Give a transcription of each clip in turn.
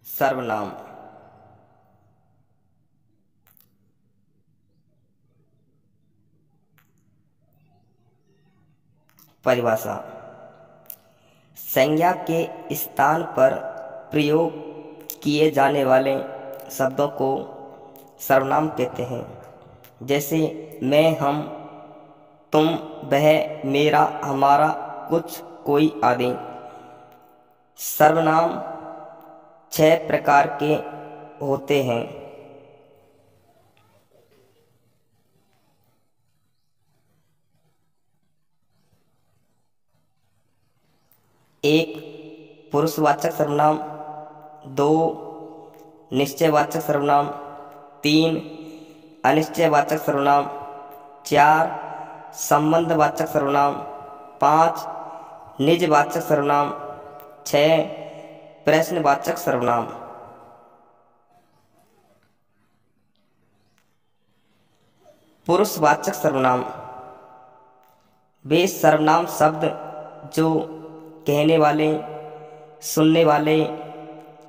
सर्वनाम। परिभाषा। संज्ञा के स्थान पर प्रयोग किए जाने वाले शब्दों को सर्वनाम कहते हैं। जैसे मैं, हम, तुम, वह, मेरा, हमारा, कुछ, कोई आदि। सर्वनाम 6 प्रकार के होते हैं। एक, पुरुषवाचक सर्वनाम। 2, निश्चयवाचक सर्वनाम। 3, अनिश्चयवाचक सर्वनाम। 4, संबंधवाचक सर्वनाम। 5, निजवाचक सर्वनाम। 6, प्रश्नवाचक सर्वनाम। पुरुषवाचक सर्वनाम वे सर्वनाम शब्द जो कहने वाले, सुनने वाले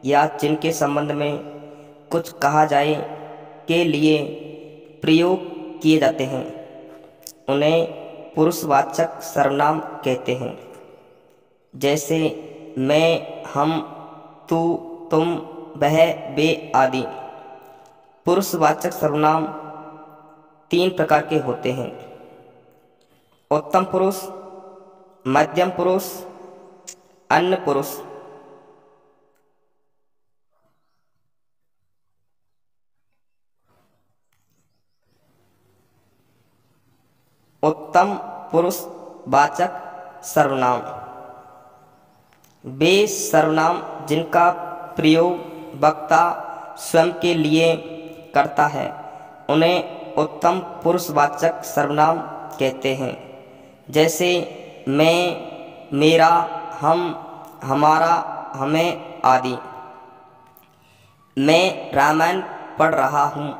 या जिनके संबंध में कुछ कहा जाए के लिए प्रयोग किए जाते हैं, उन्हें पुरुषवाचक सर्वनाम कहते हैं। जैसे मैं, हम, तू, तुम, वह, वे आदि। पुरुषवाचक सर्वनाम 3 प्रकार के होते हैं। उत्तम पुरुष, मध्यम पुरुष, अन्य पुरुष। उत्तम पुरुषवाचक सर्वनाम वे सर्वनाम जिनका प्रयोग वक्ता स्वयं के लिए करता है, उन्हें उत्तम पुरुषवाचक सर्वनाम कहते हैं। जैसे मैं, मेरा, हम, हमारा, हमें आदि। मैं रामायण पढ़ रहा हूँ।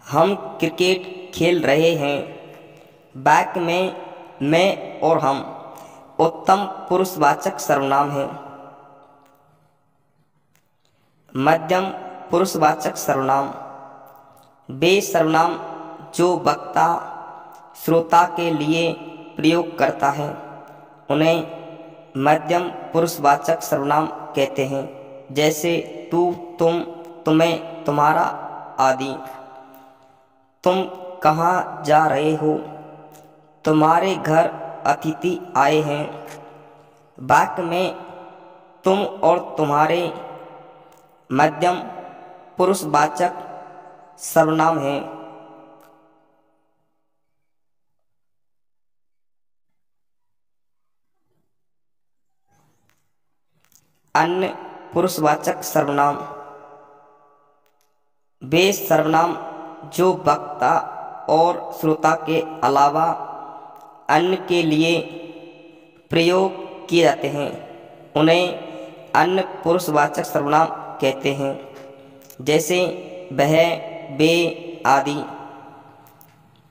हम क्रिकेट खेल रहे हैं। वाक्य में मैं और हम उत्तम पुरुषवाचक सर्वनाम हैं। मध्यम पुरुषवाचक सर्वनाम वे सर्वनाम जो वक्ता श्रोता के लिए प्रयोग करता है, उन्हें मध्यम पुरुषवाचक सर्वनाम कहते हैं। जैसे तू, तुम, तुम्हें, तुम्हारा आदि। तुम कहाँ जा रहे हो? तुम्हारे घर अतिथि आए हैं। वाक्य में तुम और तुम्हारे मध्यम पुरुषवाचक सर्वनाम हैं। अन्य पुरुषवाचक सर्वनाम वे सर्वनाम जो वक्ता और श्रोता के अलावा अन्य के लिए प्रयोग किए जाते हैं, उन्हें अन्य पुरुषवाचक सर्वनाम कहते हैं। जैसे वह, वे आदि।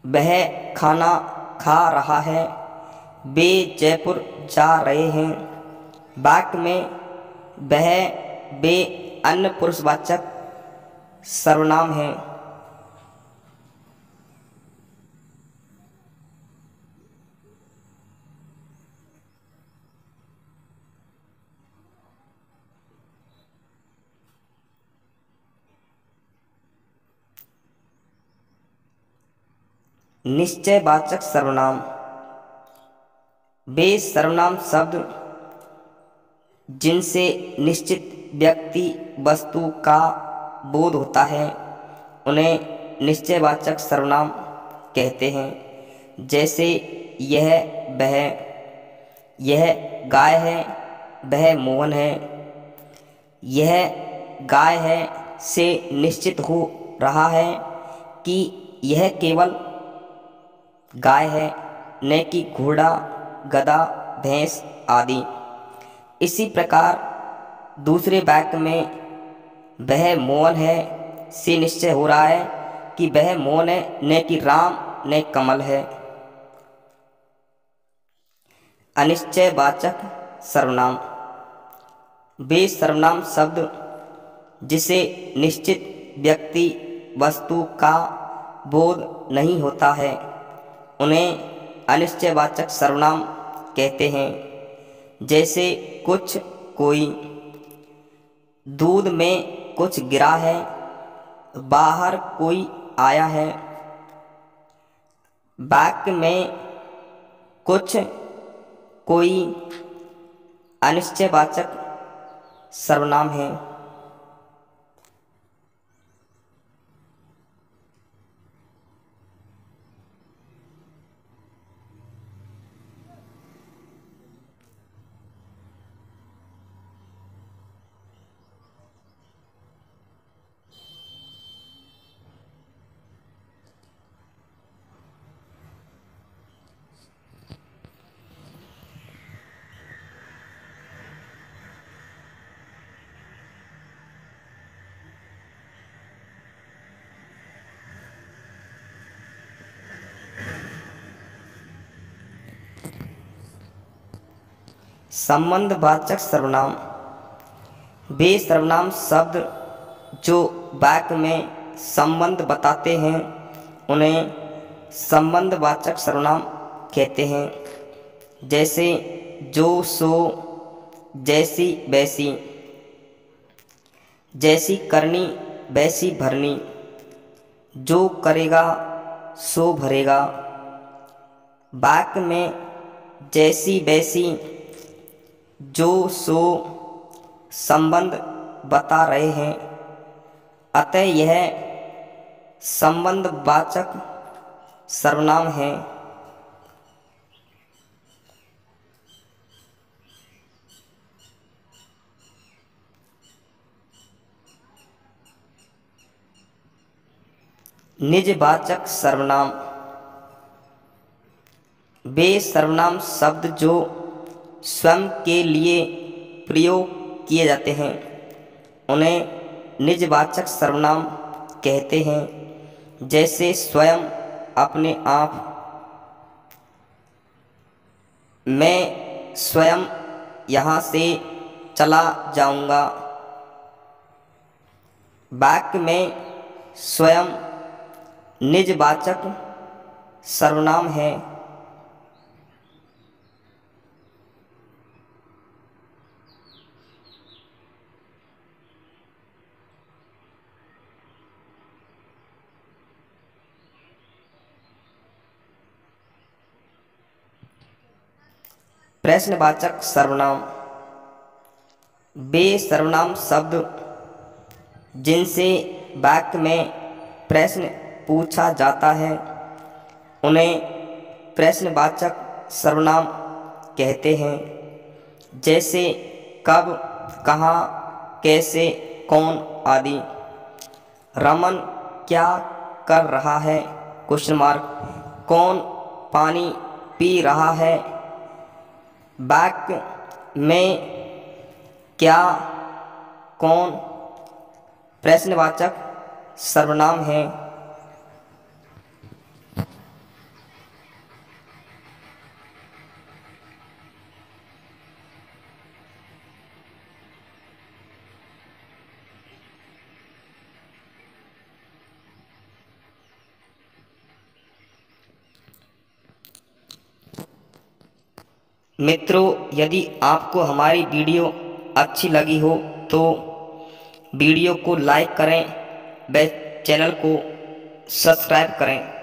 वह खाना खा रहा है। वे जयपुर जा रहे हैं। वाक्य में वह, वे अन्य पुरुषवाचक सर्वनाम हैं। निश्चयवाचक सर्वनाम वे सर्वनाम शब्द जिनसे निश्चित व्यक्ति वस्तु का बोध होता है, उन्हें निश्चयवाचक सर्वनाम कहते हैं। जैसे यह, वह, यह गाय है, वह मोहन है। यह गाय है से निश्चित हो रहा है कि यह केवल गाय है, न कि घोड़ा, गधा, भैंस आदि। इसी प्रकार दूसरे वाक्य में वह मोहन है से निश्चय हो रहा है कि वह मोहन है, न कि राम, न कमल है। अनिश्चयवाचक सर्वनाम वे सर्वनाम शब्द जिसे निश्चित व्यक्ति वस्तु का बोध नहीं होता है, उन्हें अनिश्चयवाचक सर्वनाम कहते हैं। जैसे कुछ, कोई। दूध में कुछ गिरा है, बाहर कोई आया है। वाक्य में कुछ, कोई अनिश्चयवाचक सर्वनाम है। संबंधवाचक सर्वनाम वे सर्वनाम शब्द जो वाक्य में संबंध बताते हैं, उन्हें संबंधवाचक सर्वनाम कहते हैं। जैसे जो, सो, जैसी, वैसी। जैसी करनी, वैसी भरनी। जो करेगा सो भरेगा। वाक्य में जैसी, वैसी, जो, सो संबंध बता रहे हैं, अतः यह संबंधवाचक सर्वनाम है। निजवाचक सर्वनाम वे सर्वनाम शब्द जो स्वयं के लिए प्रयोग किए जाते हैं, उन्हें निजवाचक सर्वनाम कहते हैं। जैसे स्वयं, अपने आप। मैं स्वयं यहाँ से चला जाऊँगा। वाक्य में स्वयं निजवाचक सर्वनाम है। प्रश्नवाचक सर्वनाम वे सर्वनाम शब्द जिनसे वाक्य में प्रश्न पूछा जाता है, उन्हें प्रश्नवाचक सर्वनाम कहते हैं। जैसे कब, कहाँ, कैसे, कौन आदि। रमन क्या कर रहा है? Question mark. कौन पानी पी रहा है? वाक्य में क्या, कौन प्रश्नवाचक सर्वनाम है। मित्रों, यदि आपको हमारी वीडियो अच्छी लगी हो तो वीडियो को लाइक करें व चैनल को सब्सक्राइब करें।